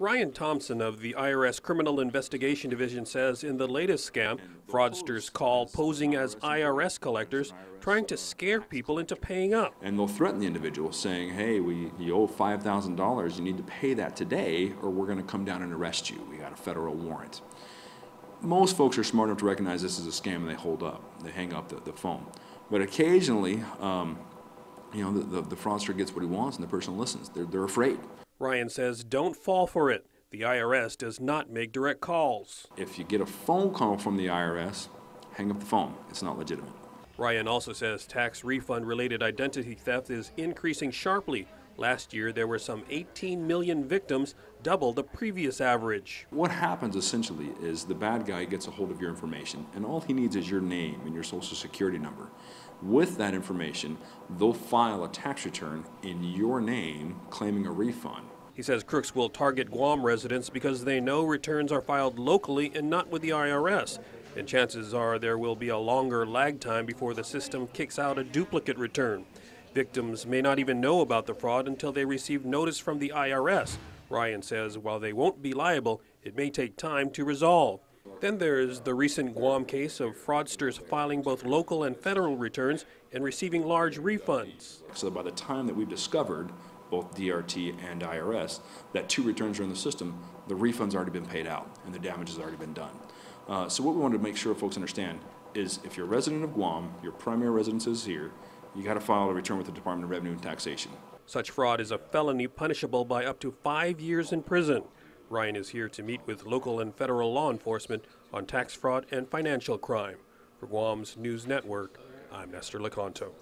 Ryan Thompson of the IRS Criminal Investigation Division says in the latest scam, fraudsters call posing as IRS collectors, trying to scare people into paying up. And they'll threaten the individual saying, hey, you owe $5,000, you need to pay that today or we're going to come down and arrest you. We got a federal warrant. Most folks are smart enough to recognize this is a scam and they hang up the phone. But occasionally, the fraudster gets what he wants and the person listens. They're afraid. Ryan says don't fall for it. The IRS does not make direct calls. If you get a phone call from the IRS, hang up the phone. It's not legitimate. Ryan also says tax refund-related identity theft is increasing sharply. Last year, there were some 18 million victims, double the previous average. What happens essentially is the bad guy gets a hold of your information, and all he needs is your name and your social security number. With that information, they'll file a tax return in your name claiming a refund. He says crooks will target Guam residents because they know returns are filed locally and not with the IRS. And chances are there will be a longer lag time before the system kicks out a duplicate return. Victims may not even know about the fraud until they receive notice from the IRS. Ryan says while they won't be liable, it may take time to resolve. Then there is the recent Guam case of fraudsters filing both local and federal returns and receiving large refunds. So by the time that we've discovered, both DRT and IRS, that 2 returns are in the system, the refund's already been paid out and the damage has already been done. So what we want to make sure folks understand is if you're a resident of Guam, your primary residence is here, you got to file a return with the Department of Revenue and Taxation. Such fraud is a felony punishable by up to 5 years in prison. Ryan is here to meet with local and federal law enforcement on tax fraud and financial crime. For Guam's News Network, I'm Nestor Lecanto.